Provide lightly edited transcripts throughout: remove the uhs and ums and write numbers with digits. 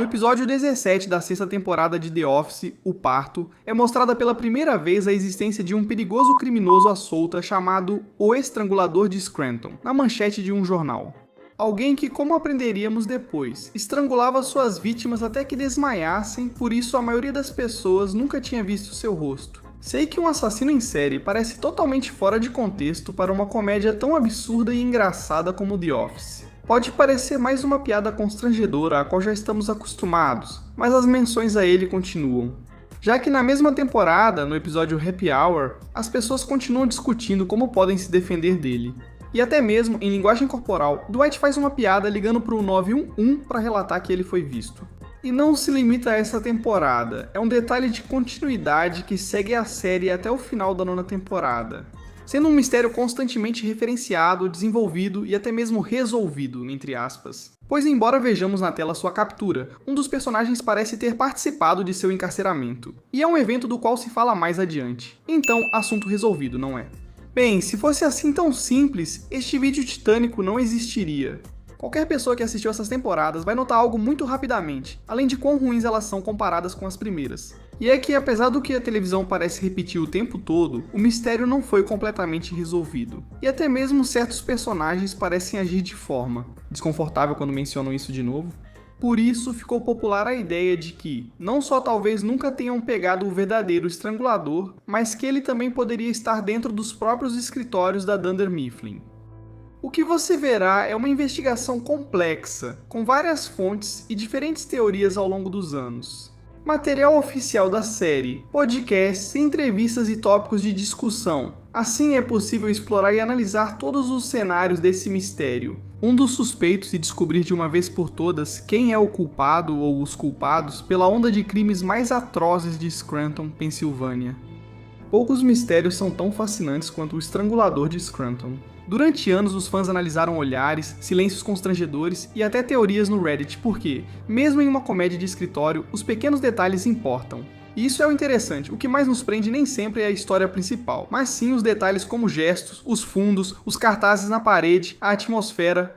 No episódio 17 da sexta temporada de The Office, O Parto, é mostrada pela primeira vez a existência de um perigoso criminoso à solta chamado O Estrangulador de Scranton, na manchete de um jornal. Alguém que, como aprenderíamos depois, estrangulava suas vítimas até que desmaiassem, por isso a maioria das pessoas nunca tinha visto seu rosto. Sei que um assassino em série parece totalmente fora de contexto para uma comédia tão absurda e engraçada como The Office. Pode parecer mais uma piada constrangedora a qual já estamos acostumados, mas as menções a ele continuam. Já que na mesma temporada, no episódio Happy Hour, as pessoas continuam discutindo como podem se defender dele. E até mesmo, em linguagem corporal, Dwight faz uma piada ligando para o 911 para relatar que ele foi visto. E não se limita a essa temporada, é um detalhe de continuidade que segue a série até o final da 9ª temporada. Sendo um mistério constantemente referenciado, desenvolvido e até mesmo resolvido, entre aspas. Pois embora vejamos na tela sua captura, um dos personagens parece ter participado de seu encarceramento. E é um evento do qual se fala mais adiante. Então, assunto resolvido, não é? Bem, se fosse assim tão simples, este vídeo titânico não existiria. Qualquer pessoa que assistiu essas temporadas vai notar algo muito rapidamente, além de quão ruins elas são comparadas com as primeiras. E é que, apesar do que a televisão parece repetir o tempo todo, o mistério não foi completamente resolvido. E até mesmo certos personagens parecem agir de forma desconfortável quando mencionam isso de novo. Por isso, ficou popular a ideia de que, não só talvez nunca tenham pegado o verdadeiro estrangulador, mas que ele também poderia estar dentro dos próprios escritórios da Dunder Mifflin. O que você verá é uma investigação complexa, com várias fontes e diferentes teorias ao longo dos anos. Material oficial da série, podcasts, entrevistas e tópicos de discussão. Assim é possível explorar e analisar todos os cenários desse mistério. Um dos suspeitos e descobrir de uma vez por todas quem é o culpado ou os culpados pela onda de crimes mais atrozes de Scranton, Pensilvânia. Poucos mistérios são tão fascinantes quanto o estrangulador de Scranton. Durante anos, os fãs analisaram olhares, silêncios constrangedores e até teorias no Reddit porque, mesmo em uma comédia de escritório, os pequenos detalhes importam. E isso é o interessante, o que mais nos prende nem sempre é a história principal, mas sim os detalhes como gestos, os fundos, os cartazes na parede, a atmosfera.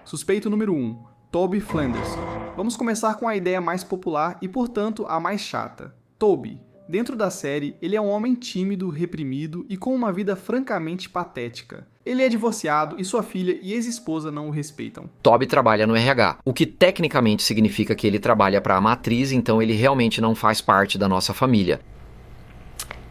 Suspeito número 1, Toby Flanders. Vamos começar com a ideia mais popular e, portanto, a mais chata. Toby. Dentro da série, ele é um homem tímido, reprimido e com uma vida francamente patética. Ele é divorciado e sua filha e ex-esposa não o respeitam. Toby trabalha no RH, o que tecnicamente significa que ele trabalha para a matriz, então ele realmente não faz parte da nossa família.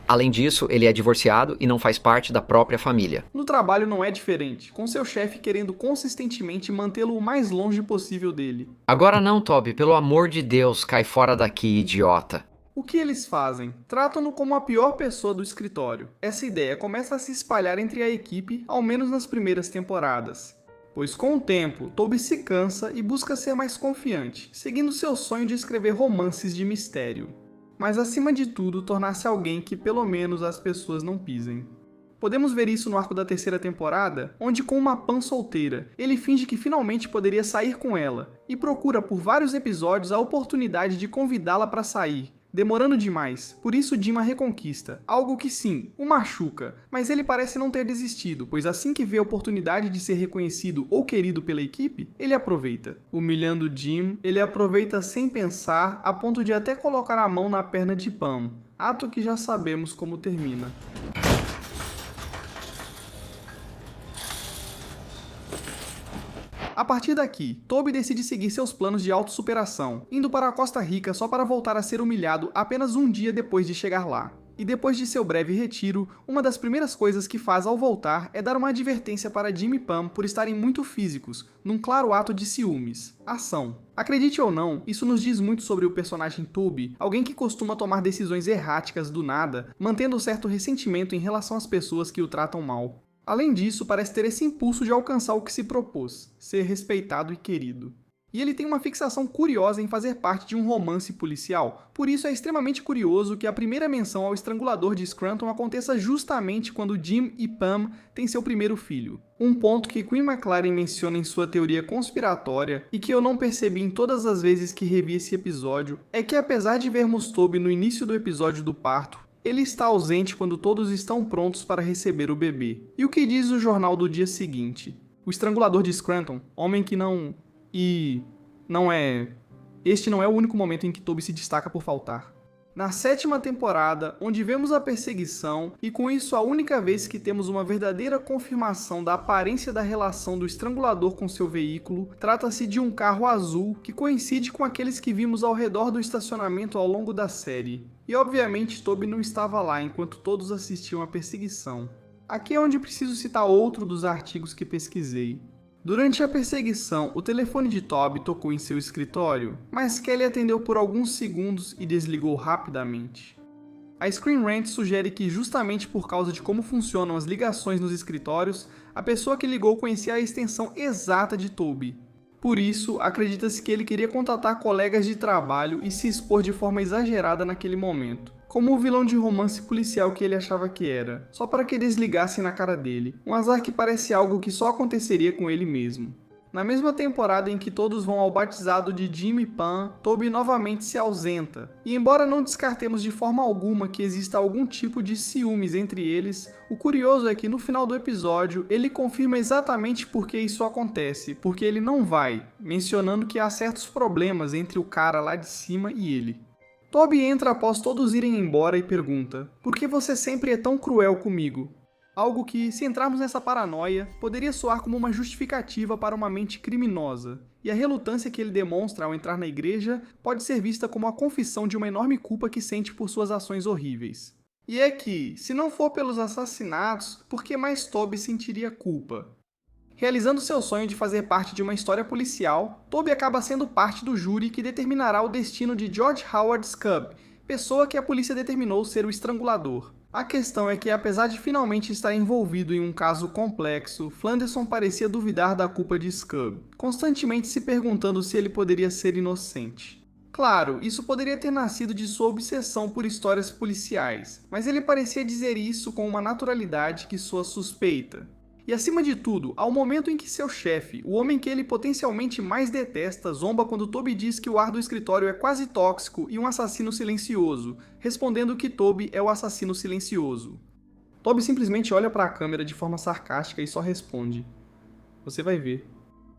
Além disso, ele é divorciado e não faz parte da própria família. No trabalho não é diferente, com seu chefe querendo consistentemente mantê-lo o mais longe possível dele. Agora não, Toby, pelo amor de Deus, cai fora daqui, idiota. O que eles fazem? Tratam-no como a pior pessoa do escritório. Essa ideia começa a se espalhar entre a equipe, ao menos nas primeiras temporadas. Pois com o tempo, Toby se cansa e busca ser mais confiante, seguindo seu sonho de escrever romances de mistério. Mas acima de tudo, tornar-se alguém que pelo menos as pessoas não pisem. Podemos ver isso no arco da 3ª temporada, onde com uma Pam solteira, ele finge que finalmente poderia sair com ela, e procura por vários episódios a oportunidade de convidá-la para sair, demorando demais, por isso Jim a reconquista, algo que sim, o machuca, mas ele parece não ter desistido, pois assim que vê a oportunidade de ser reconhecido ou querido pela equipe, ele aproveita. Humilhando Jim, ele aproveita sem pensar, a ponto de até colocar a mão na perna de Pam, ato que já sabemos como termina. A partir daqui, Toby decide seguir seus planos de autossuperação, indo para a Costa Rica só para voltar a ser humilhado apenas um dia depois de chegar lá. E depois de seu breve retiro, uma das primeiras coisas que faz ao voltar é dar uma advertência para Jim e Pam por estarem muito físicos, num claro ato de ciúmes. Ação. Acredite ou não, isso nos diz muito sobre o personagem Toby, alguém que costuma tomar decisões erráticas do nada, mantendo certo ressentimento em relação às pessoas que o tratam mal. Além disso, parece ter esse impulso de alcançar o que se propôs, ser respeitado e querido. E ele tem uma fixação curiosa em fazer parte de um romance policial, por isso é extremamente curioso que a primeira menção ao estrangulador de Scranton aconteça justamente quando Jim e Pam têm seu primeiro filho. Um ponto que Quinn McLaren menciona em sua teoria conspiratória e que eu não percebi em todas as vezes que revi esse episódio, é que apesar de vermos Toby no início do episódio do parto, ele está ausente quando todos estão prontos para receber o bebê. E o que diz o jornal do dia seguinte? O estrangulador de Scranton, homem que não... e... não é... Este não é o único momento em que Toby se destaca por faltar. Na 7ª temporada, onde vemos a perseguição, e com isso a única vez que temos uma verdadeira confirmação da aparência da relação do estrangulador com seu veículo, trata-se de um carro azul que coincide com aqueles que vimos ao redor do estacionamento ao longo da série. E obviamente Toby não estava lá enquanto todos assistiam à perseguição. Aqui é onde preciso citar outro dos artigos que pesquisei. Durante a perseguição, o telefone de Toby tocou em seu escritório, mas Kelly atendeu por alguns segundos e desligou rapidamente. A Screen Rant sugere que, justamente por causa de como funcionam as ligações nos escritórios, a pessoa que ligou conhecia a extensão exata de Toby. Por isso, acredita-se que ele queria contatar colegas de trabalho e se expor de forma exagerada naquele momento, como o vilão de romance policial que ele achava que era, só para que desligassem na cara dele, um azar que parece algo que só aconteceria com ele mesmo. Na mesma temporada em que todos vão ao batizado de Jim e Pam, Toby novamente se ausenta, e embora não descartemos de forma alguma que exista algum tipo de ciúmes entre eles, o curioso é que no final do episódio ele confirma exatamente por que isso acontece, porque ele não vai, mencionando que há certos problemas entre o cara lá de cima e ele. Toby entra após todos irem embora e pergunta: "Por que você sempre é tão cruel comigo?" Algo que, se entrarmos nessa paranoia, poderia soar como uma justificativa para uma mente criminosa. E a relutância que ele demonstra ao entrar na igreja pode ser vista como a confissão de uma enorme culpa que sente por suas ações horríveis. E é que, se não for pelos assassinatos, por que mais Toby sentiria culpa? Realizando seu sonho de fazer parte de uma história policial, Toby acaba sendo parte do júri que determinará o destino de George Howard Scub, pessoa que a polícia determinou ser o estrangulador. A questão é que, apesar de finalmente estar envolvido em um caso complexo, Flanderson parecia duvidar da culpa de Scub, constantemente se perguntando se ele poderia ser inocente. Claro, isso poderia ter nascido de sua obsessão por histórias policiais, mas ele parecia dizer isso com uma naturalidade que soa suspeita. E acima de tudo, ao momento em que seu chefe, o homem que ele potencialmente mais detesta, zomba quando Toby diz que o ar do escritório é quase tóxico e um assassino silencioso, respondendo que Toby é o assassino silencioso. Toby simplesmente olha para a câmera de forma sarcástica e só responde: "Você vai ver."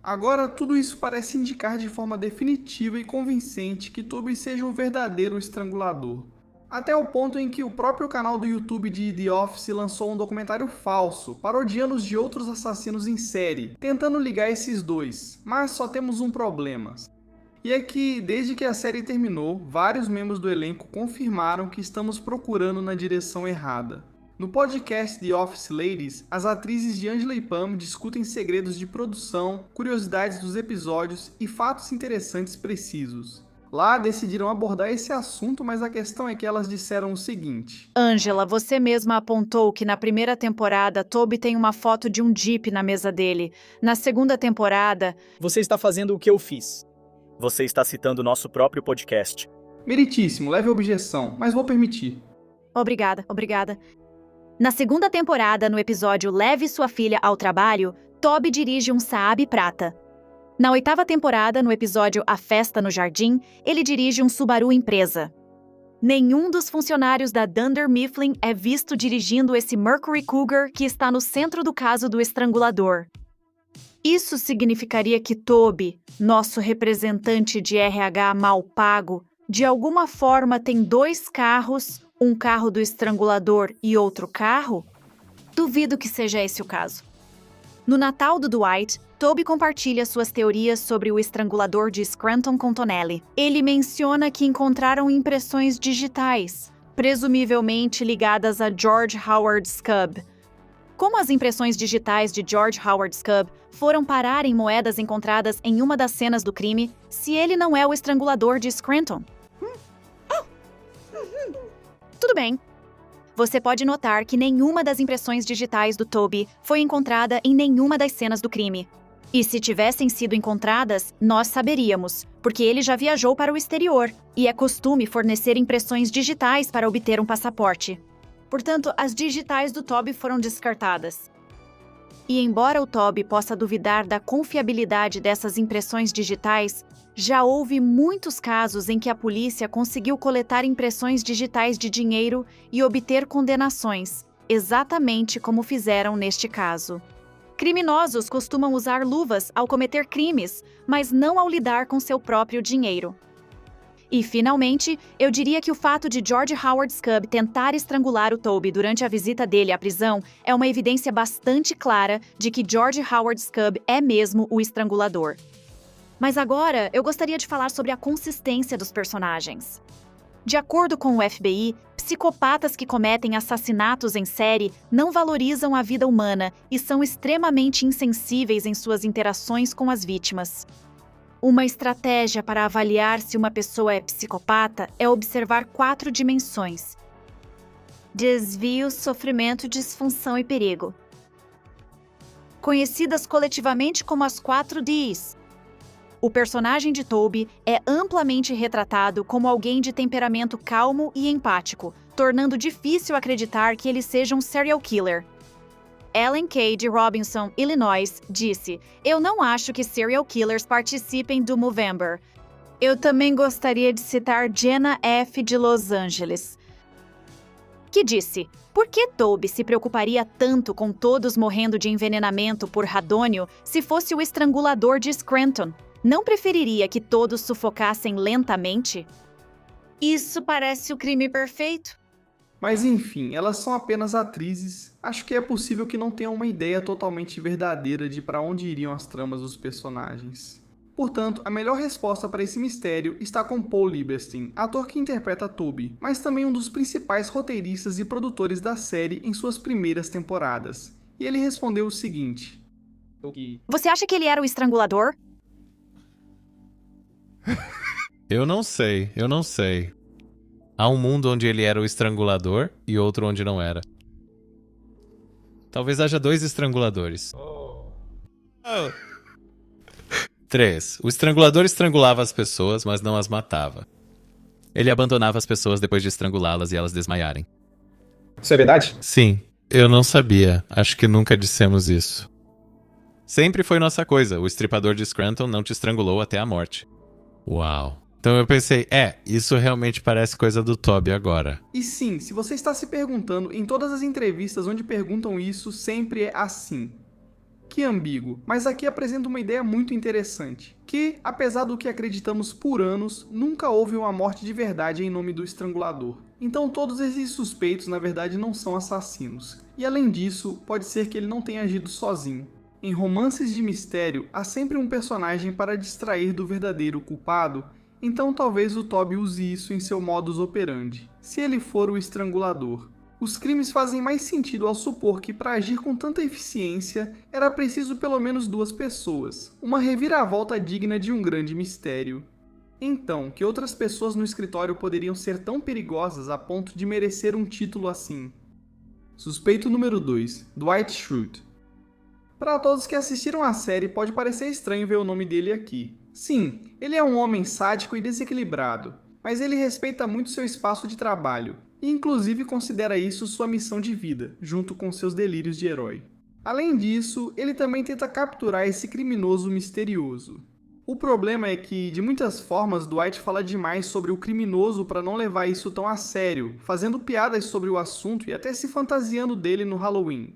Agora, tudo isso parece indicar de forma definitiva e convincente que Toby seja um verdadeiro estrangulador. Até o ponto em que o próprio canal do YouTube de The Office lançou um documentário falso, parodiando os de outros assassinos em série, tentando ligar esses dois, mas só temos um problema. E é que, desde que a série terminou, vários membros do elenco confirmaram que estamos procurando na direção errada. No podcast The Office Ladies, as atrizes de Angela e Pam discutem segredos de produção, curiosidades dos episódios e fatos interessantes precisos. Lá decidiram abordar esse assunto, mas a questão é que elas disseram o seguinte: Angela, você mesma apontou que na primeira temporada Toby tem uma foto de um Jeep na mesa dele. Na segunda temporada... Você está fazendo o que eu fiz. Você está citando nosso próprio podcast. Meritíssimo, leve a objeção, mas vou permitir. Obrigada. Na segunda temporada, no episódio Leve Sua Filha ao Trabalho, Toby dirige um Saab prata. Na 8ª temporada, no episódio A Festa no Jardim, ele dirige um Subaru Impreza. Nenhum dos funcionários da Dunder Mifflin é visto dirigindo esse Mercury Cougar que está no centro do caso do estrangulador. Isso significaria que Toby, nosso representante de RH mal pago, de alguma forma tem 2 carros, um carro do estrangulador e outro carro? Duvido que seja esse o caso. No Natal do Dwight, Toby compartilha suas teorias sobre o estrangulador de Scranton com Tonelli. Ele menciona que encontraram impressões digitais, presumivelmente ligadas a George Howard Scub. Como as impressões digitais de George Howard Scub foram parar em moedas encontradas em uma das cenas do crime, se ele não é o estrangulador de Scranton? Tudo bem. Você pode notar que nenhuma das impressões digitais do Toby foi encontrada em nenhuma das cenas do crime. E se tivessem sido encontradas, nós saberíamos, porque ele já viajou para o exterior, e é costume fornecer impressões digitais para obter um passaporte. Portanto, as digitais do Toby foram descartadas. E embora o Toby possa duvidar da confiabilidade dessas impressões digitais, já houve muitos casos em que a polícia conseguiu coletar impressões digitais de dinheiro e obter condenações, exatamente como fizeram neste caso. Criminosos costumam usar luvas ao cometer crimes, mas não ao lidar com seu próprio dinheiro. E, finalmente, eu diria que o fato de George Howard Scub tentar estrangular o Toby durante a visita dele à prisão é uma evidência bastante clara de que George Howard Scub é mesmo o estrangulador. Mas agora, eu gostaria de falar sobre a consistência dos personagens. De acordo com o FBI, psicopatas que cometem assassinatos em série não valorizam a vida humana e são extremamente insensíveis em suas interações com as vítimas. Uma estratégia para avaliar se uma pessoa é psicopata é observar 4 dimensões: desvio, sofrimento, disfunção e perigo. Conhecidas coletivamente como as 4 Ds. O personagem de Toby é amplamente retratado como alguém de temperamento calmo e empático, tornando difícil acreditar que ele seja um serial killer. Ellen K. de Robinson, Illinois, disse: "Eu não acho que serial killers participem do Movember." Eu também gostaria de citar Jenna F. de Los Angeles, que disse: "Por que Toby se preocuparia tanto com todos morrendo de envenenamento por radônio se fosse o estrangulador de Scranton? Não preferiria que todos sufocassem lentamente?" Isso parece o crime perfeito. Mas enfim, elas são apenas atrizes. Acho que é possível que não tenham uma ideia totalmente verdadeira de para onde iriam as tramas dos personagens. Portanto, a melhor resposta para esse mistério está com Paul Lieberstein, ator que interpreta Toby, mas também um dos principais roteiristas e produtores da série em suas primeiras temporadas. E ele respondeu o seguinte: Você acha que ele era o estrangulador? Eu não sei. Há um mundo onde ele era o estrangulador e outro onde não era. Talvez haja 2 estranguladores. 3. O estrangulador estrangulava as pessoas, mas não as matava. Ele abandonava as pessoas depois de estrangulá-las e elas desmaiarem. Isso é verdade? Sim, eu não sabia. Acho que nunca dissemos isso. Sempre foi nossa coisa. O estripador de Scranton não te estrangulou até a morte. Uau. Então eu pensei, isso realmente parece coisa do Toby agora. E sim, se você está se perguntando, em todas as entrevistas onde perguntam isso, sempre é assim. Que ambíguo, mas aqui apresenta uma ideia muito interessante, que, apesar do que acreditamos por anos, nunca houve uma morte de verdade em nome do estrangulador. Então todos esses suspeitos na verdade não são assassinos. E além disso, pode ser que ele não tenha agido sozinho. Em romances de mistério, há sempre um personagem para distrair do verdadeiro culpado, então talvez o Toby use isso em seu modus operandi, se ele for o estrangulador. Os crimes fazem mais sentido ao supor que para agir com tanta eficiência era preciso pelo menos 2 pessoas, uma reviravolta digna de um grande mistério. Então, que outras pessoas no escritório poderiam ser tão perigosas a ponto de merecer um título assim? Suspeito número 2, Dwight Schrute. Para todos que assistiram à série, pode parecer estranho ver o nome dele aqui. Sim, ele é um homem sádico e desequilibrado, mas ele respeita muito seu espaço de trabalho, e inclusive considera isso sua missão de vida, junto com seus delírios de herói. Além disso, ele também tenta capturar esse criminoso misterioso. O problema é que, de muitas formas, Dwight fala demais sobre o criminoso para não levar isso tão a sério, fazendo piadas sobre o assunto e até se fantasiando dele no Halloween.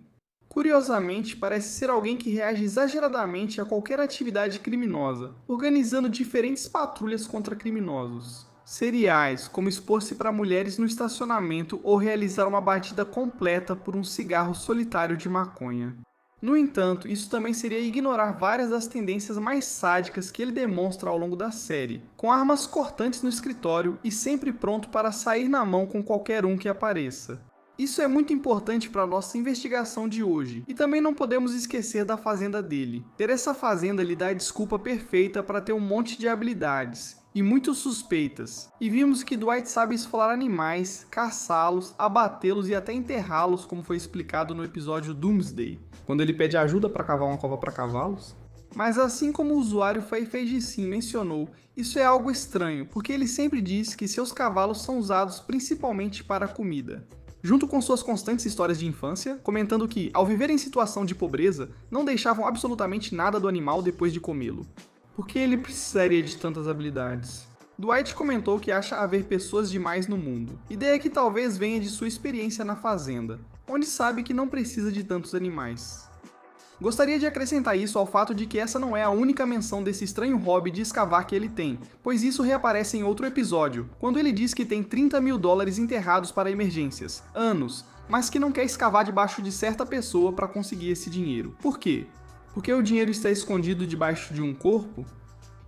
Curiosamente, parece ser alguém que reage exageradamente a qualquer atividade criminosa, organizando diferentes patrulhas contra criminosos. Seriais, como expor-se para mulheres no estacionamento ou realizar uma batida completa por um cigarro solitário de maconha. No entanto, isso também seria ignorar várias das tendências mais sádicas que ele demonstra ao longo da série, com armas cortantes no escritório e sempre pronto para sair na mão com qualquer um que apareça. Isso é muito importante para a nossa investigação de hoje, e também não podemos esquecer da fazenda dele. Ter essa fazenda lhe dá a desculpa perfeita para ter um monte de habilidades, e muito suspeitas. E vimos que Dwight sabe esfolar animais, caçá-los, abatê-los e até enterrá-los, como foi explicado no episódio Doomsday, quando ele pede ajuda para cavar uma cova para cavalos. Mas assim como o usuário Feijicin mencionou, isso é algo estranho, porque ele sempre diz que seus cavalos são usados principalmente para comida. Junto com suas constantes histórias de infância, comentando que, ao viver em situação de pobreza, não deixavam absolutamente nada do animal depois de comê-lo. Por que ele precisaria de tantas habilidades? Dwight comentou que acha haver pessoas demais no mundo, ideia que talvez venha de sua experiência na fazenda, onde sabe que não precisa de tantos animais. Gostaria de acrescentar isso ao fato de que essa não é a única menção desse estranho hobby de escavar que ele tem, pois isso reaparece em outro episódio, quando ele diz que tem $30 mil enterrados para emergências, anos, mas que não quer escavar debaixo de certa pessoa para conseguir esse dinheiro. Por quê? Porque o dinheiro está escondido debaixo de um corpo?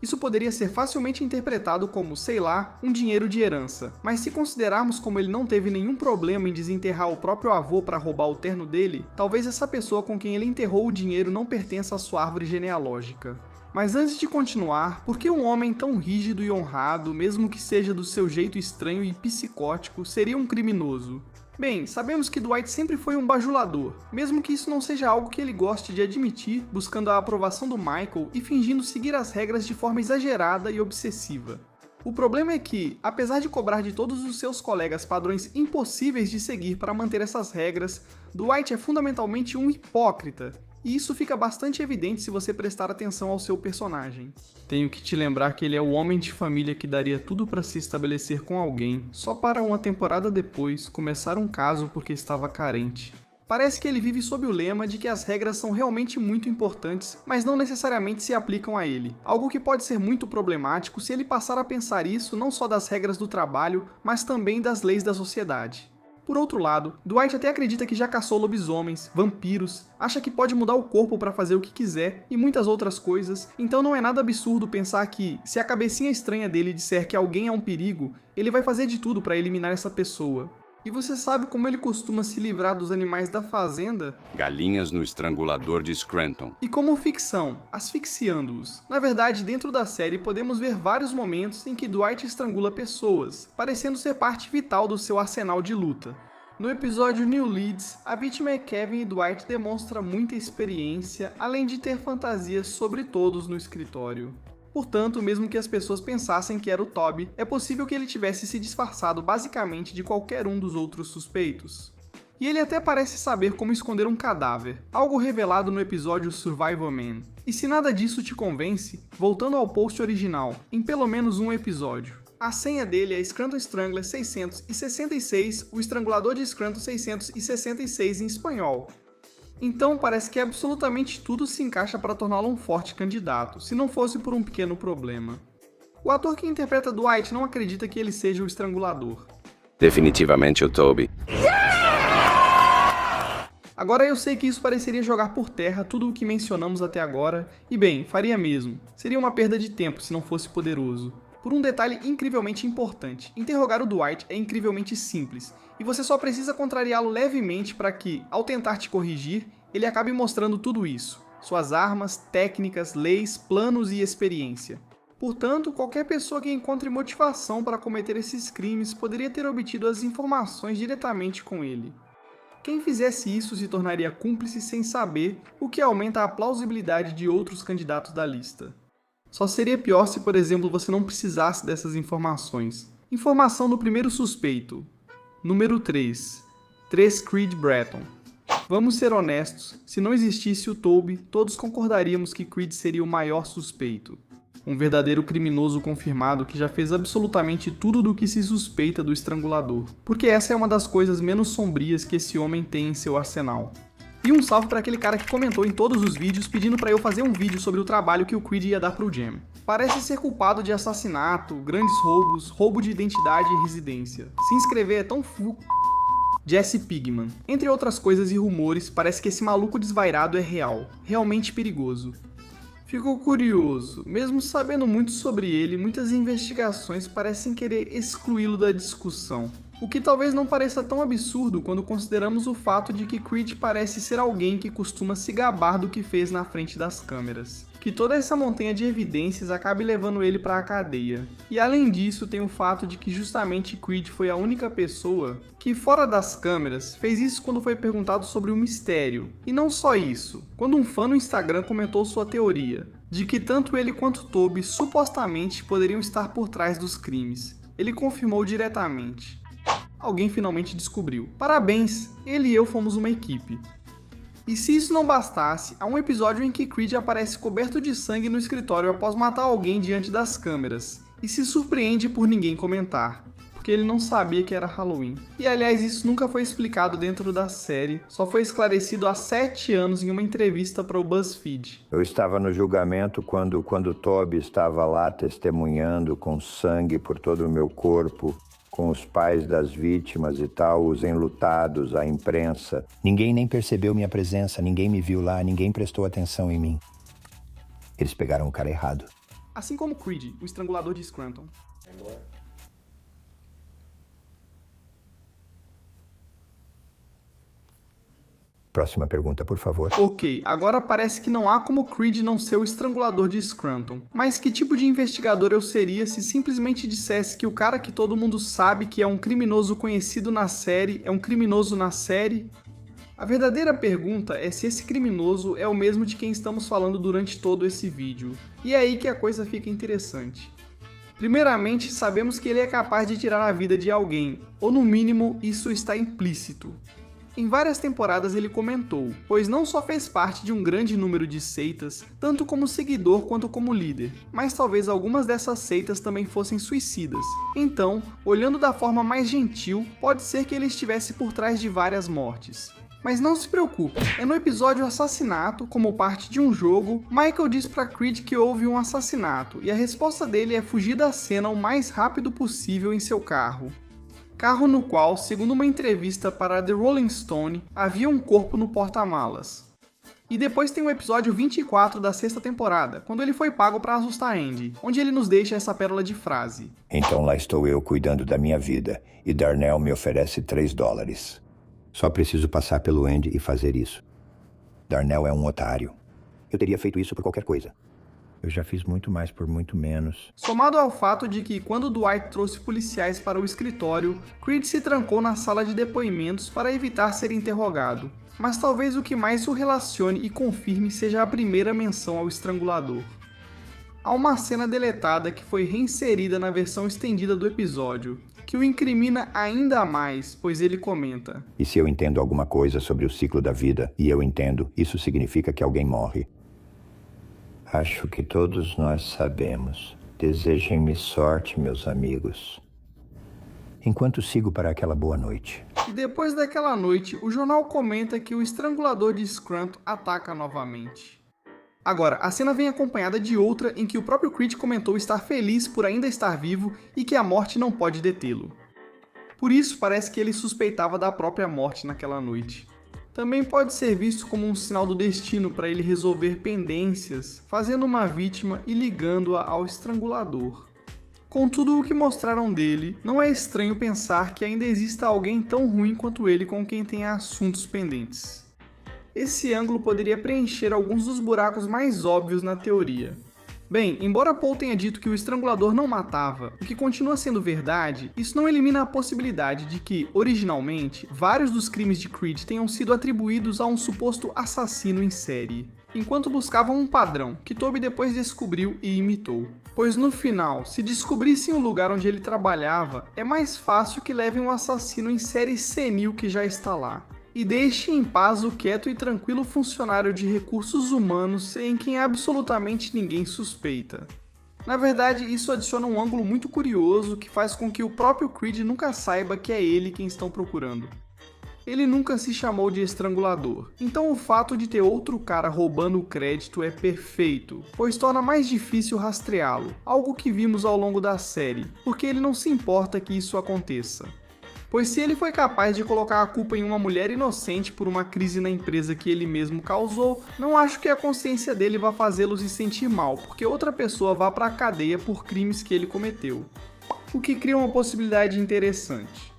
Isso poderia ser facilmente interpretado como, sei lá, um dinheiro de herança, mas se considerarmos como ele não teve nenhum problema em desenterrar o próprio avô para roubar o terno dele, talvez essa pessoa com quem ele enterrou o dinheiro não pertença à sua árvore genealógica. Mas antes de continuar, por que um homem tão rígido e honrado, mesmo que seja do seu jeito estranho e psicótico, seria um criminoso? Bem, sabemos que Dwight sempre foi um bajulador, mesmo que isso não seja algo que ele goste de admitir, buscando a aprovação do Michael e fingindo seguir as regras de forma exagerada e obsessiva. O problema é que, apesar de cobrar de todos os seus colegas padrões impossíveis de seguir para manter essas regras, Dwight é fundamentalmente um hipócrita, e isso fica bastante evidente se você prestar atenção ao seu personagem. Tenho que te lembrar que ele é o homem de família que daria tudo para se estabelecer com alguém, só para uma temporada depois começar um caso porque estava carente. Parece que ele vive sob o lema de que as regras são realmente muito importantes, mas não necessariamente se aplicam a ele. Algo que pode ser muito problemático se ele passar a pensar isso não só das regras do trabalho, mas também das leis da sociedade. Por outro lado, Dwight até acredita que já caçou lobisomens, vampiros, acha que pode mudar o corpo para fazer o que quiser e muitas outras coisas, então não é nada absurdo pensar que, se a cabecinha estranha dele disser que alguém é um perigo, ele vai fazer de tudo para eliminar essa pessoa. E você sabe como ele costuma se livrar dos animais da fazenda? Galinhas no estrangulador de Scranton. E como ficção, asfixiando-os. Na verdade, dentro da série podemos ver vários momentos em que Dwight estrangula pessoas, parecendo ser parte vital do seu arsenal de luta. No episódio New Leads, a vítima é Kevin e Dwight demonstra muita experiência, além de ter fantasias sobre todos no escritório. Portanto, mesmo que as pessoas pensassem que era o Toby, é possível que ele tivesse se disfarçado basicamente de qualquer um dos outros suspeitos. E ele até parece saber como esconder um cadáver, algo revelado no episódio Survival Man. E se nada disso te convence, voltando ao post original, em pelo menos um episódio. A senha dele é Scranton Strangler 666, o estrangulador de Scranton 666 em espanhol. Então parece que absolutamente tudo se encaixa para torná-lo um forte candidato, se não fosse por um pequeno problema. O ator que interpreta Dwight não acredita que ele seja o estrangulador. Definitivamente o Toby. Agora eu sei que isso pareceria jogar por terra tudo o que mencionamos até agora, e bem, faria mesmo. Seria uma perda de tempo se não fosse poderoso. Por um detalhe incrivelmente importante, interrogar o Dwight é incrivelmente simples, e você só precisa contrariá-lo levemente para que, ao tentar te corrigir, ele acabe mostrando tudo isso, suas armas, técnicas, leis, planos e experiência. Portanto, qualquer pessoa que encontre motivação para cometer esses crimes poderia ter obtido as informações diretamente com ele. Quem fizesse isso se tornaria cúmplice sem saber, o que aumenta a plausibilidade de outros candidatos da lista. Só seria pior se, por exemplo, você não precisasse dessas informações. Informação do primeiro suspeito. Número 3. Creed Bratton. Vamos ser honestos, se não existisse o Toby, todos concordaríamos que Creed seria o maior suspeito. Um verdadeiro criminoso confirmado que já fez absolutamente tudo do que se suspeita do estrangulador. Porque essa é uma das coisas menos sombrias que esse homem tem em seu arsenal. E um salve para aquele cara que comentou em todos os vídeos pedindo para eu fazer um vídeo sobre o trabalho que o Creed ia dar pro Jam. Parece ser culpado de assassinato, grandes roubos, roubo de identidade e residência. Se inscrever é tão Jesse Pigman. Entre outras coisas e rumores, parece que esse maluco desvairado é real, realmente perigoso. Fico curioso, mesmo sabendo muito sobre ele, muitas investigações parecem querer excluí-lo da discussão. O que talvez não pareça tão absurdo quando consideramos o fato de que Creed parece ser alguém que costuma se gabar do que fez na frente das câmeras. Que toda essa montanha de evidências acabe levando ele para a cadeia. E além disso, tem o fato de que justamente Creed foi a única pessoa que, fora das câmeras, fez isso quando foi perguntado sobre o mistério. E não só isso, quando um fã no Instagram comentou sua teoria, de que tanto ele quanto Toby supostamente poderiam estar por trás dos crimes. Ele confirmou diretamente. Alguém finalmente descobriu. Parabéns, ele e eu fomos uma equipe. E se isso não bastasse, há um episódio em que Creed aparece coberto de sangue no escritório após matar alguém diante das câmeras, e se surpreende por ninguém comentar. Porque porque ele não sabia que era Halloween. E aliás, isso nunca foi explicado dentro da série, só foi esclarecido há 7 anos em uma entrevista para o BuzzFeed. Eu estava no julgamento quando Toby estava lá testemunhando com sangue por todo o meu corpo, com os pais das vítimas e tal, os enlutados, a imprensa. Ninguém nem percebeu minha presença, ninguém me viu lá, ninguém prestou atenção em mim. Eles pegaram o cara errado. Assim como Creed, o estrangulador de Scranton. Próxima pergunta, por favor. Ok, agora parece que não há como Creed não ser o estrangulador de Scranton. Mas que tipo de investigador eu seria se simplesmente dissesse que o cara que todo mundo sabe que é um criminoso conhecido na série é um criminoso na série? A verdadeira pergunta é se esse criminoso é o mesmo de quem estamos falando durante todo esse vídeo. E é aí que a coisa fica interessante. Primeiramente, sabemos que ele é capaz de tirar a vida de alguém, ou no mínimo, isso está implícito. Em várias temporadas ele comentou, pois não só fez parte de um grande número de seitas, tanto como seguidor quanto como líder, mas talvez algumas dessas seitas também fossem suicidas. Então, olhando da forma mais gentil, pode ser que ele estivesse por trás de várias mortes. Mas não se preocupe, é no episódio Assassinato, como parte de um jogo, Michael diz pra Creed que houve um assassinato, e a resposta dele é fugir da cena o mais rápido possível em seu carro. Carro no qual, segundo uma entrevista para The Rolling Stone, havia um corpo no porta-malas. E depois tem o episódio 24 da 6ª temporada, quando ele foi pago para assustar Andy, onde ele nos deixa essa pérola de frase. Então lá estou eu cuidando da minha vida, e Darnell me oferece $3. Só preciso passar pelo Andy e fazer isso. Darnell é um otário. Eu teria feito isso por qualquer coisa. Eu já fiz muito mais por muito menos. Somado ao fato de que, quando Dwight trouxe policiais para o escritório, Creed se trancou na sala de depoimentos para evitar ser interrogado. Mas talvez o que mais o relacione e confirme seja a primeira menção ao estrangulador. Há uma cena deletada que foi reinserida na versão estendida do episódio, que o incrimina ainda mais, pois ele comenta: E se eu entendo alguma coisa sobre o ciclo da vida, e eu entendo, isso significa que alguém morre. Acho que todos nós sabemos. Desejem-me sorte, meus amigos. Enquanto sigo para aquela boa noite. E depois daquela noite, o jornal comenta que o estrangulador de Scranton ataca novamente. Agora, a cena vem acompanhada de outra em que o próprio Creed comentou estar feliz por ainda estar vivo e que a morte não pode detê-lo. Por isso, parece que ele suspeitava da própria morte naquela noite. Também pode ser visto como um sinal do destino para ele resolver pendências, fazendo uma vítima e ligando-a ao estrangulador. Com tudo o que mostraram dele, não é estranho pensar que ainda exista alguém tão ruim quanto ele com quem tenha assuntos pendentes. Esse ângulo poderia preencher alguns dos buracos mais óbvios na teoria. Bem, embora Paul tenha dito que o estrangulador não matava, o que continua sendo verdade, isso não elimina a possibilidade de que, originalmente, vários dos crimes de Creed tenham sido atribuídos a um suposto assassino em série, enquanto buscavam um padrão, que Toby depois descobriu e imitou. Pois no final, se descobrissem o lugar onde ele trabalhava, é mais fácil que levem um assassino em série senil que já está lá. E deixe em paz o quieto e tranquilo funcionário de recursos humanos em quem absolutamente ninguém suspeita. Na verdade, isso adiciona um ângulo muito curioso que faz com que o próprio Creed nunca saiba que é ele quem estão procurando. Ele nunca se chamou de estrangulador, então o fato de ter outro cara roubando o crédito é perfeito, pois torna mais difícil rastreá-lo, algo que vimos ao longo da série, porque ele não se importa que isso aconteça. Pois se ele foi capaz de colocar a culpa em uma mulher inocente por uma crise na empresa que ele mesmo causou, não acho que a consciência dele vá fazê-lo se sentir mal, porque outra pessoa vá para a cadeia por crimes que ele cometeu. O que cria uma possibilidade interessante.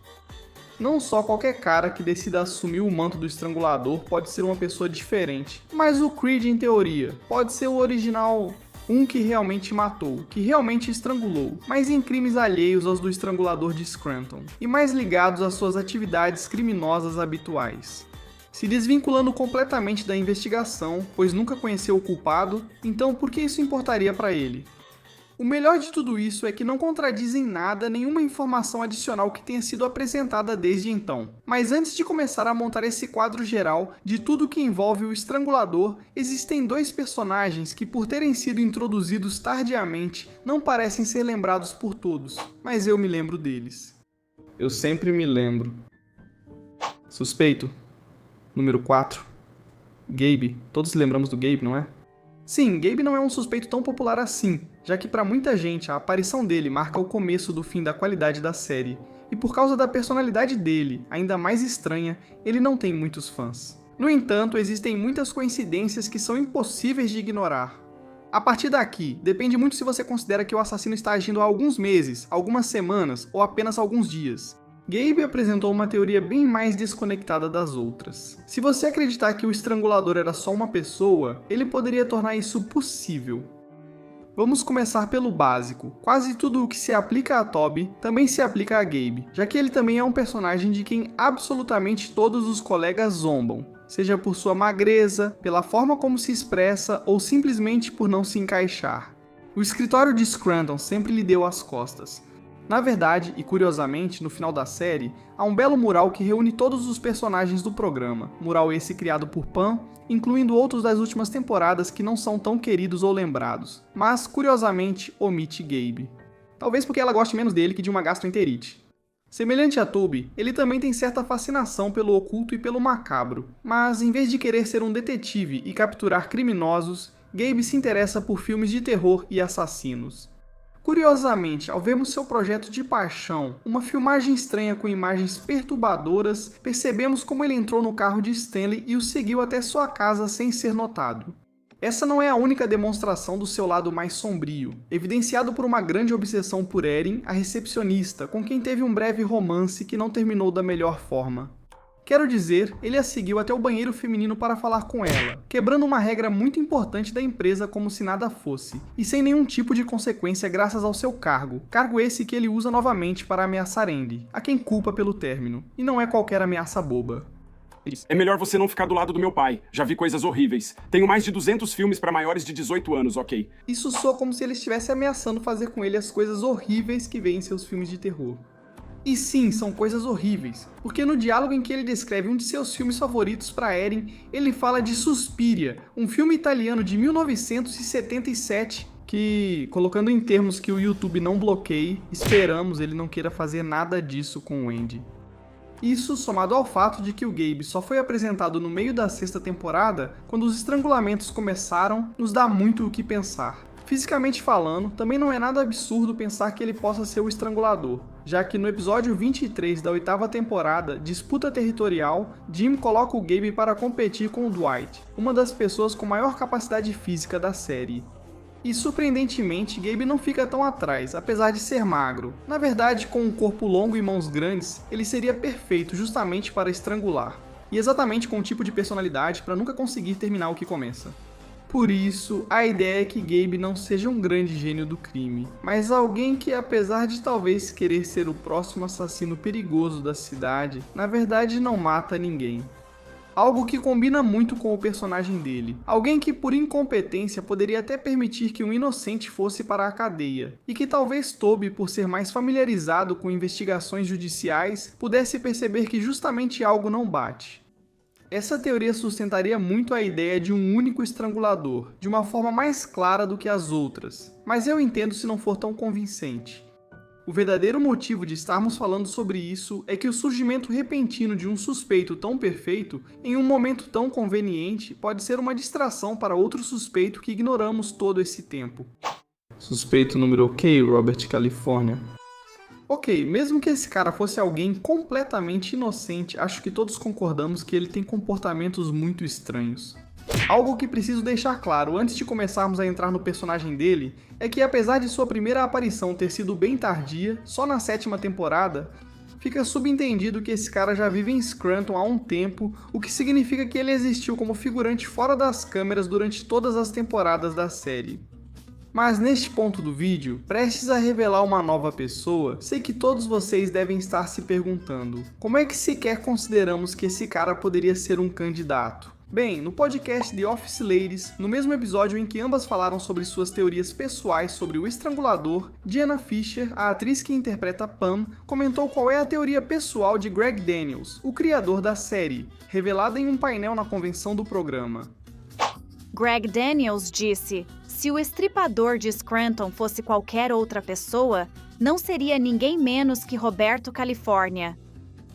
Não só qualquer cara que decida assumir o manto do estrangulador pode ser uma pessoa diferente, mas o Creed, em teoria, pode ser o original, um que realmente matou, que realmente estrangulou, mas em crimes alheios aos do estrangulador de Scranton, e mais ligados às suas atividades criminosas habituais. Se desvinculando completamente da investigação, pois nunca conheceu o culpado, então por que isso importaria para ele? O melhor de tudo isso é que não contradiz em nada nenhuma informação adicional que tenha sido apresentada desde então. Mas antes de começar a montar esse quadro geral de tudo que envolve o estrangulador, existem dois personagens que, por terem sido introduzidos tardiamente, não parecem ser lembrados por todos, mas eu me lembro deles. Eu sempre me lembro. Suspeito. Número 4. Gabe. Todos lembramos do Gabe, não é? Sim, Gabe não é um suspeito tão popular assim, já que para muita gente a aparição dele marca o começo do fim da qualidade da série, e por causa da personalidade dele, ainda mais estranha, ele não tem muitos fãs. No entanto, existem muitas coincidências que são impossíveis de ignorar. A partir daqui, depende muito se você considera que o assassino está agindo há alguns meses, algumas semanas ou apenas alguns dias. Gabe apresentou uma teoria bem mais desconectada das outras. Se você acreditar que o estrangulador era só uma pessoa, ele poderia tornar isso possível. Vamos começar pelo básico. Quase tudo o que se aplica a Toby também se aplica a Gabe, já que ele também é um personagem de quem absolutamente todos os colegas zombam, seja por sua magreza, pela forma como se expressa ou simplesmente por não se encaixar. O escritório de Scranton sempre lhe deu as costas. Na verdade, e curiosamente, no final da série, há um belo mural que reúne todos os personagens do programa, mural esse criado por Pam, incluindo outros das últimas temporadas que não são tão queridos ou lembrados, mas, curiosamente, omite Gabe. Talvez porque ela goste menos dele que de uma gastroenterite. Semelhante a Toby, ele também tem certa fascinação pelo oculto e pelo macabro, mas em vez de querer ser um detetive e capturar criminosos, Gabe se interessa por filmes de terror e assassinos. Curiosamente, ao vermos seu projeto de paixão, uma filmagem estranha com imagens perturbadoras, percebemos como ele entrou no carro de Stanley e o seguiu até sua casa sem ser notado. Essa não é a única demonstração do seu lado mais sombrio, evidenciado por uma grande obsessão por Erin, a recepcionista, com quem teve um breve romance que não terminou da melhor forma. Quero dizer, ele a seguiu até o banheiro feminino para falar com ela, quebrando uma regra muito importante da empresa como se nada fosse, e sem nenhum tipo de consequência graças ao seu cargo esse que ele usa novamente para ameaçar Andy, a quem culpa pelo término, e não é qualquer ameaça boba. É melhor você não ficar do lado do meu pai, já vi coisas horríveis. Tenho mais de 200 filmes para maiores de 18 anos, ok? Isso soa como se ele estivesse ameaçando fazer com ele as coisas horríveis que vê em seus filmes de terror. E sim, são coisas horríveis, porque no diálogo em que ele descreve um de seus filmes favoritos para Erin, ele fala de Suspiria, um filme italiano de 1977 que, colocando em termos que o YouTube não bloqueie, esperamos ele não queira fazer nada disso com o Andy. Isso, somado ao fato de que o Gabe só foi apresentado no meio da 6ª temporada, quando os estrangulamentos começaram, nos dá muito o que pensar. Fisicamente falando, também não é nada absurdo pensar que ele possa ser o estrangulador, já que no episódio 23 da 8ª temporada, Disputa Territorial, Jim coloca o Gabe para competir com o Dwight, uma das pessoas com maior capacidade física da série. E surpreendentemente, Gabe não fica tão atrás, apesar de ser magro. Na verdade, com um corpo longo e mãos grandes, ele seria perfeito justamente para estrangular, e exatamente com o tipo de personalidade para nunca conseguir terminar o que começa. Por isso, a ideia é que Gabe não seja um grande gênio do crime, mas alguém que, apesar de talvez querer ser o próximo assassino perigoso da cidade, na verdade não mata ninguém. Algo que combina muito com o personagem dele. Alguém que, por incompetência, poderia até permitir que um inocente fosse para a cadeia, e que talvez Toby, por ser mais familiarizado com investigações judiciais, pudesse perceber que justamente algo não bate. Essa teoria sustentaria muito a ideia de um único estrangulador, de uma forma mais clara do que as outras, mas eu entendo se não for tão convincente. O verdadeiro motivo de estarmos falando sobre isso é que o surgimento repentino de um suspeito tão perfeito, em um momento tão conveniente, pode ser uma distração para outro suspeito que ignoramos todo esse tempo. Suspeito número OK, Robert California. Ok, mesmo que esse cara fosse alguém completamente inocente, acho que todos concordamos que ele tem comportamentos muito estranhos. Algo que preciso deixar claro antes de começarmos a entrar no personagem dele é que, apesar de sua primeira aparição ter sido bem tardia, só na 7ª temporada, fica subentendido que esse cara já vive em Scranton há um tempo, o que significa que ele existiu como figurante fora das câmeras durante todas as temporadas da série. Mas neste ponto do vídeo, prestes a revelar uma nova pessoa, sei que todos vocês devem estar se perguntando: como é que sequer consideramos que esse cara poderia ser um candidato? Bem, no podcast The Office Ladies, no mesmo episódio em que ambas falaram sobre suas teorias pessoais sobre o estrangulador, Diana Fisher, a atriz que interpreta Pam, comentou qual é a teoria pessoal de Greg Daniels, o criador da série, revelada em um painel na convenção do programa. Greg Daniels disse: se o estripador de Scranton fosse qualquer outra pessoa, não seria ninguém menos que Roberto Califórnia.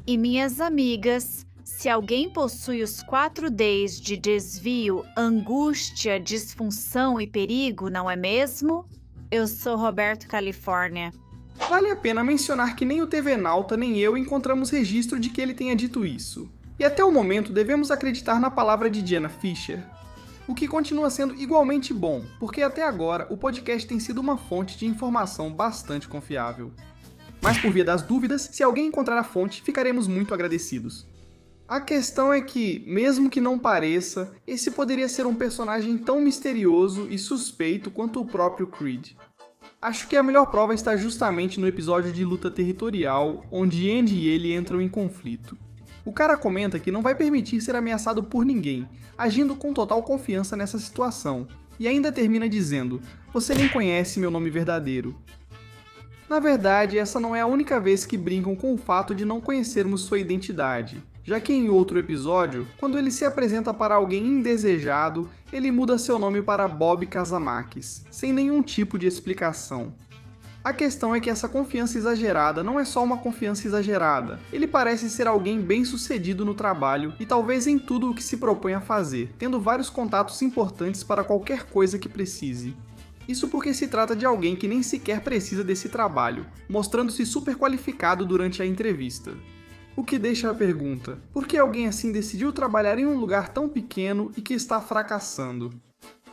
E minhas amigas, se alguém possui os 4 Ds de desvio, angústia, disfunção e perigo, não é mesmo? Eu sou Roberto Califórnia. Vale a pena mencionar que nem o TV Nauta nem eu encontramos registro de que ele tenha dito isso. E até o momento devemos acreditar na palavra de Jenna Fischer. O que continua sendo igualmente bom, porque até agora o podcast tem sido uma fonte de informação bastante confiável. Mas por via das dúvidas, se alguém encontrar a fonte, ficaremos muito agradecidos. A questão é que, mesmo que não pareça, esse poderia ser um personagem tão misterioso e suspeito quanto o próprio Creed. Acho que a melhor prova está justamente no episódio de luta territorial, onde Andy e ele entram em conflito. O cara comenta que não vai permitir ser ameaçado por ninguém, agindo com total confiança nessa situação, e ainda termina dizendo: "Você nem conhece meu nome verdadeiro". Na verdade, essa não é a única vez que brincam com o fato de não conhecermos sua identidade, já que em outro episódio, quando ele se apresenta para alguém indesejado, ele muda seu nome para Bob Casamakis, sem nenhum tipo de explicação. A questão é que essa confiança exagerada não é só uma confiança exagerada. Ele parece ser alguém bem sucedido no trabalho e talvez em tudo o que se propõe a fazer, tendo vários contatos importantes para qualquer coisa que precise. Isso porque se trata de alguém que nem sequer precisa desse trabalho, mostrando-se super qualificado durante a entrevista. O que deixa a pergunta: por que alguém assim decidiu trabalhar em um lugar tão pequeno e que está fracassando?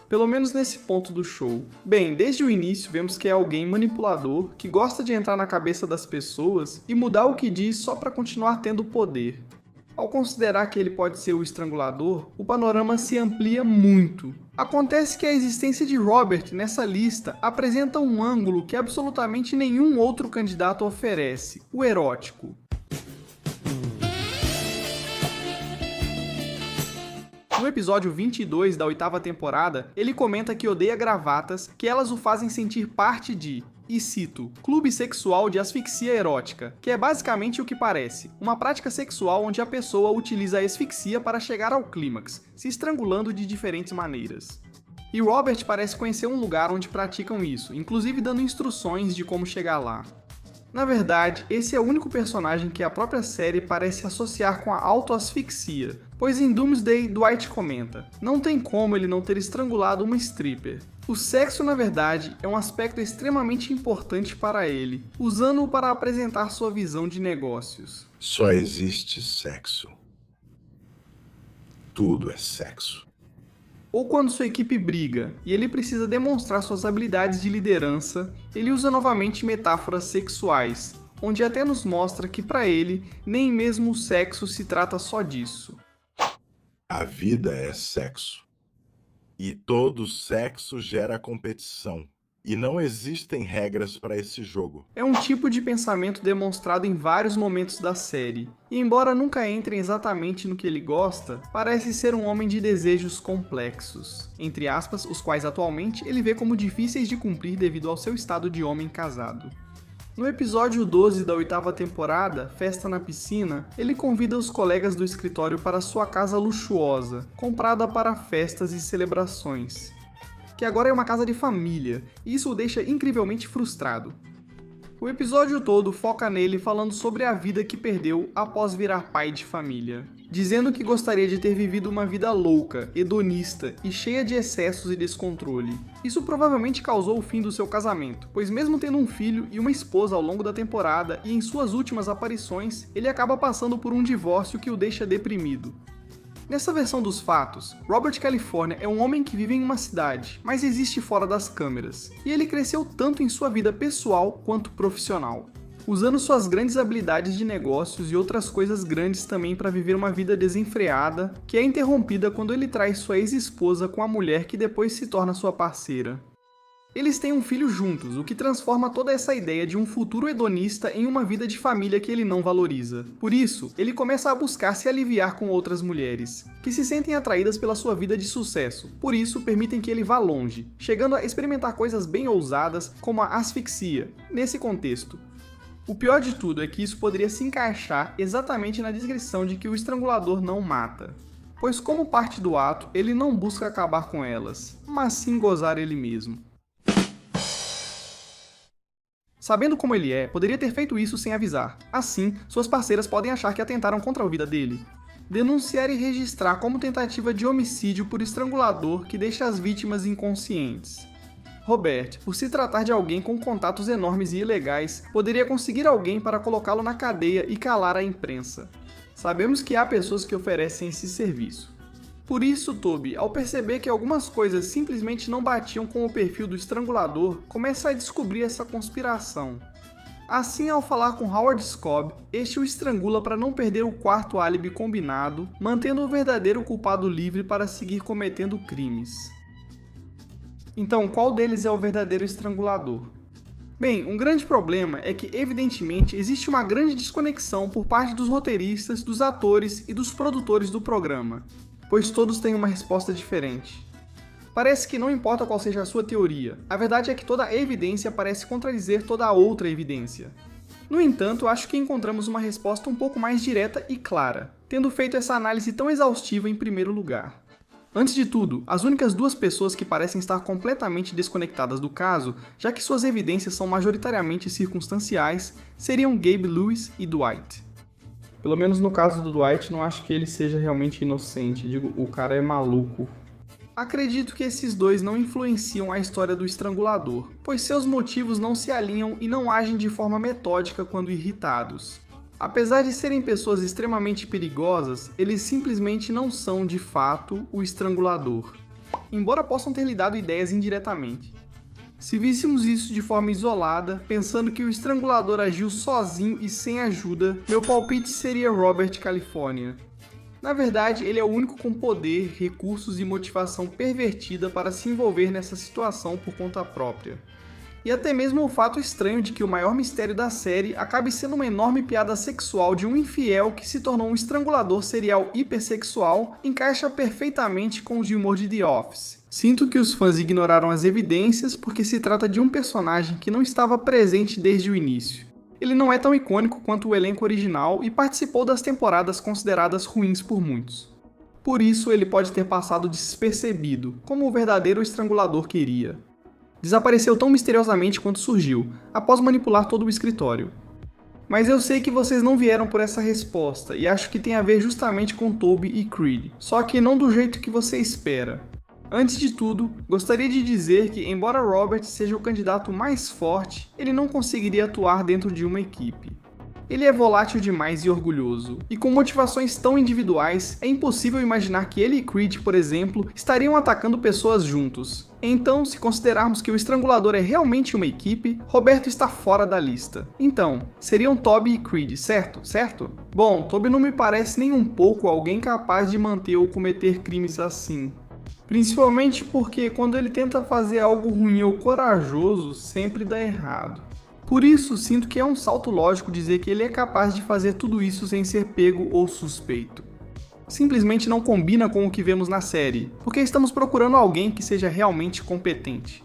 Pelo menos nesse ponto do show. Bem, desde o início vemos que é alguém manipulador, que gosta de entrar na cabeça das pessoas e mudar o que diz só para continuar tendo poder. Ao considerar que ele pode ser o estrangulador, o panorama se amplia muito. Acontece que a existência de Robert nessa lista apresenta um ângulo que absolutamente nenhum outro candidato oferece: o erótico. No episódio 22 da 8ª temporada, ele comenta que odeia gravatas, que elas o fazem sentir parte de, e cito, clube sexual de asfixia erótica, que é basicamente o que parece, uma prática sexual onde a pessoa utiliza a asfixia para chegar ao clímax, se estrangulando de diferentes maneiras. E Robert parece conhecer um lugar onde praticam isso, inclusive dando instruções de como chegar lá. Na verdade, esse é o único personagem que a própria série parece associar com a autoasfixia, pois em Doomsday, Dwight comenta: não tem como ele não ter estrangulado uma stripper. O sexo, na verdade, é um aspecto extremamente importante para ele, usando-o para apresentar sua visão de negócios. Só existe sexo. Tudo é sexo. Ou quando sua equipe briga e ele precisa demonstrar suas habilidades de liderança, ele usa novamente metáforas sexuais, onde até nos mostra que para ele, nem mesmo o sexo se trata só disso. A vida é sexo. E todo sexo gera competição. E não existem regras para esse jogo. É um tipo de pensamento demonstrado em vários momentos da série, e embora nunca entrem exatamente no que ele gosta, parece ser um homem de desejos complexos, entre aspas, os quais atualmente ele vê como difíceis de cumprir devido ao seu estado de homem casado. No episódio 12 da 8ª temporada, Festa na Piscina, ele convida os colegas do escritório para sua casa luxuosa, comprada para festas e celebrações, que agora é uma casa de família, e isso o deixa incrivelmente frustrado. O episódio todo foca nele falando sobre a vida que perdeu após virar pai de família, dizendo que gostaria de ter vivido uma vida louca, hedonista e cheia de excessos e descontrole. Isso provavelmente causou o fim do seu casamento, pois mesmo tendo um filho e uma esposa ao longo da temporada e em suas últimas aparições, ele acaba passando por um divórcio que o deixa deprimido. Nessa versão dos fatos, Robert California é um homem que vive em uma cidade, mas existe fora das câmeras, e ele cresceu tanto em sua vida pessoal quanto profissional, usando suas grandes habilidades de negócios e outras coisas grandes também para viver uma vida desenfreada, que é interrompida quando ele traz sua ex-esposa com a mulher que depois se torna sua parceira. Eles têm um filho juntos, o que transforma toda essa ideia de um futuro hedonista em uma vida de família que ele não valoriza. Por isso, ele começa a buscar se aliviar com outras mulheres, que se sentem atraídas pela sua vida de sucesso, por isso permitem que ele vá longe, chegando a experimentar coisas bem ousadas como a asfixia, nesse contexto. O pior de tudo é que isso poderia se encaixar exatamente na descrição de que o estrangulador não mata. pois como parte do ato, ele não busca acabar com elas, mas sim gozar ele mesmo. Sabendo como ele é, poderia ter feito isso sem avisar. Assim, suas parceiras podem achar que atentaram contra a vida dele. Denunciar e registrar como tentativa de homicídio por estrangulador que deixa as vítimas inconscientes. Robert, por se tratar de alguém com contatos enormes e ilegais, poderia conseguir alguém para colocá-lo na cadeia e calar a imprensa. Sabemos que há pessoas que oferecem esse serviço. Por isso, Toby, ao perceber que algumas coisas simplesmente não batiam com o perfil do estrangulador, começa a descobrir essa conspiração. Assim, ao falar com Howard Scobb, este o estrangula para não perder o quarto álibi combinado, mantendo o verdadeiro culpado livre para seguir cometendo crimes. Então, qual deles é o verdadeiro estrangulador? Bem, um grande problema é que, evidentemente, existe uma grande desconexão por parte dos roteiristas, dos atores e dos produtores do programa, pois todos têm uma resposta diferente. Parece que não importa qual seja a sua teoria, a verdade é que toda a evidência parece contradizer toda a outra evidência. No entanto, acho que encontramos uma resposta um pouco mais direta e clara, tendo feito essa análise tão exaustiva em primeiro lugar. Antes de tudo, as únicas duas pessoas que parecem estar completamente desconectadas do caso, já que suas evidências são majoritariamente circunstanciais, seriam Gabe Lewis e Dwight. Pelo menos no caso do Dwight, não acho que ele seja realmente inocente, digo, o cara é maluco. Acredito que esses dois não influenciam a história do estrangulador, pois seus motivos não se alinham e não agem de forma metódica quando irritados. Apesar de serem pessoas extremamente perigosas, eles simplesmente não são, de fato, o estrangulador, embora possam ter lhe dado ideias indiretamente. Se víssemos isso de forma isolada, pensando que o estrangulador agiu sozinho e sem ajuda, meu palpite seria Robert California. Na verdade, ele é o único com poder, recursos e motivação pervertida para se envolver nessa situação por conta própria. E até mesmo o fato estranho de que o maior mistério da série acabe sendo uma enorme piada sexual de um infiel que se tornou um estrangulador serial hipersexual encaixa perfeitamente com o de humor de The Office. Sinto que os fãs ignoraram as evidências porque se trata de um personagem que não estava presente desde o início. Ele não é tão icônico quanto o elenco original e participou das temporadas consideradas ruins por muitos. Por isso, ele pode ter passado despercebido, como o verdadeiro estrangulador queria. Desapareceu tão misteriosamente quanto surgiu, após manipular todo o escritório. Mas eu sei que vocês não vieram por essa resposta, e acho que tem a ver justamente com Toby e Creed, só que não do jeito que você espera. Antes de tudo, gostaria de dizer que, embora Robert seja o candidato mais forte, ele não conseguiria atuar dentro de uma equipe. Ele é volátil demais e orgulhoso, e com motivações tão individuais, é impossível imaginar que ele e Creed, por exemplo, estariam atacando pessoas juntos. Então, se considerarmos que o estrangulador é realmente uma equipe, Roberto está fora da lista. Então, seriam Toby e Creed, certo? Bom, Toby não me parece nem um pouco alguém capaz de manter ou cometer crimes assim. Principalmente porque quando ele tenta fazer algo ruim ou corajoso, sempre dá errado. Por isso, sinto que é um salto lógico dizer que ele é capaz de fazer tudo isso sem ser pego ou suspeito. Simplesmente não combina com o que vemos na série, porque estamos procurando alguém que seja realmente competente.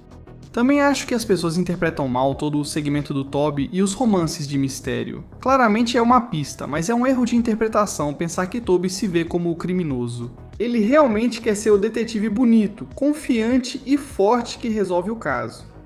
Também acho que as pessoas interpretam mal todo o segmento do Toby e os romances de mistério. Claramente é uma pista, mas é um erro de interpretação pensar que Toby se vê como o criminoso. Ele realmente quer ser o detetive bonito, confiante e forte que resolve o caso.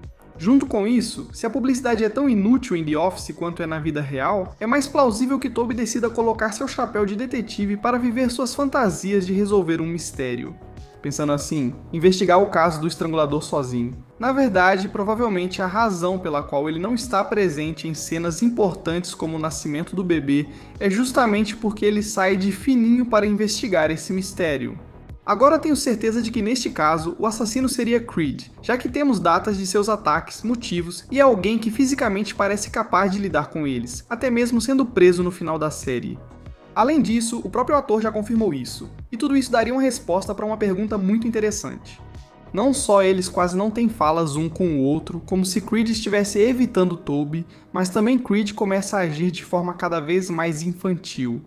Junto com isso, se a publicidade é tão inútil em The Office quanto é na vida real, é mais plausível que Toby decida colocar seu chapéu de detetive para viver suas fantasias de resolver um mistério. Pensando assim, investigar o caso do estrangulador sozinho. Na verdade, provavelmente a razão pela qual ele não está presente em cenas importantes como o nascimento do bebê é justamente porque ele sai de fininho para investigar esse mistério. Agora tenho certeza de que neste caso o assassino seria Creed, já que temos datas de seus ataques, motivos e alguém que fisicamente parece capaz de lidar com eles, até mesmo sendo preso no final da série. Além disso, o próprio ator já confirmou isso, e tudo isso daria uma resposta para uma pergunta muito interessante. Não só eles quase não têm falas um com o outro, como se Creed estivesse evitando Toby, mas também Creed começa a agir de forma cada vez mais infantil.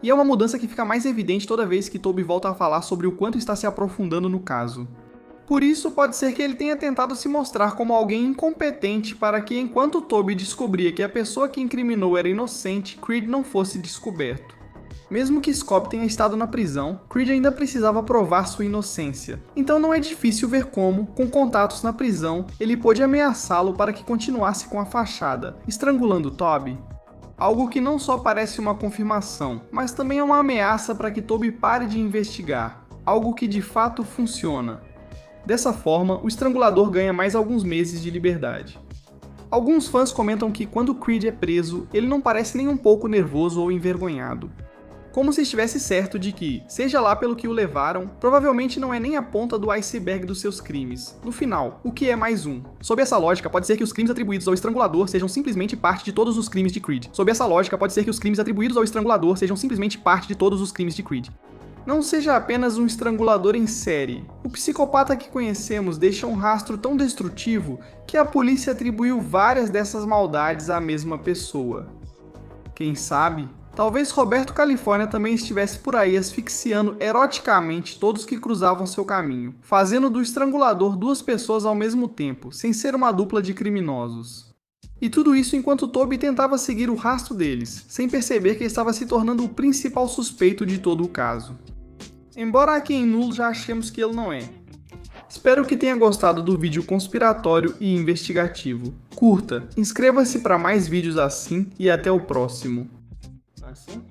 E é uma mudança que fica mais evidente toda vez que Toby volta a falar sobre o quanto está se aprofundando no caso. Por isso, pode ser que ele tenha tentado se mostrar como alguém incompetente para que, enquanto Toby descobria que a pessoa que incriminou era inocente, Creed não fosse descoberto. Mesmo que Scott tenha estado na prisão, Creed ainda precisava provar sua inocência. Então não é difícil ver como, com contatos na prisão, ele pôde ameaçá-lo para que continuasse com a fachada, estrangulando Toby. Algo que não só parece uma confirmação, mas também é uma ameaça para que Toby pare de investigar. Algo que de fato funciona. Dessa forma, o estrangulador ganha mais alguns meses de liberdade. Alguns fãs comentam que quando Creed é preso, ele não parece nem um pouco nervoso ou envergonhado. Como se estivesse certo de que, seja lá pelo que o levaram, provavelmente não é nem a ponta do iceberg dos seus crimes. No final, o que é mais um? Sob essa lógica, pode ser que os crimes atribuídos ao estrangulador sejam simplesmente parte de todos os crimes de Creed. Sob essa lógica, pode ser que os crimes atribuídos ao estrangulador sejam simplesmente parte de todos os crimes de Creed. Não seja apenas um estrangulador em série. O psicopata que conhecemos deixa um rastro tão destrutivo que a polícia atribuiu várias dessas maldades à mesma pessoa. Quem sabe, talvez Roberto Califórnia também estivesse por aí asfixiando eroticamente todos que cruzavam seu caminho, fazendo do estrangulador duas pessoas ao mesmo tempo, sem ser uma dupla de criminosos. E tudo isso enquanto Toby tentava seguir o rastro deles, sem perceber que estava se tornando o principal suspeito de todo o caso. Embora aqui em Null já achemos que ele não é. Espero que tenha gostado do vídeo conspiratório e investigativo. Curta, inscreva-se para mais vídeos assim e até o próximo. Assim?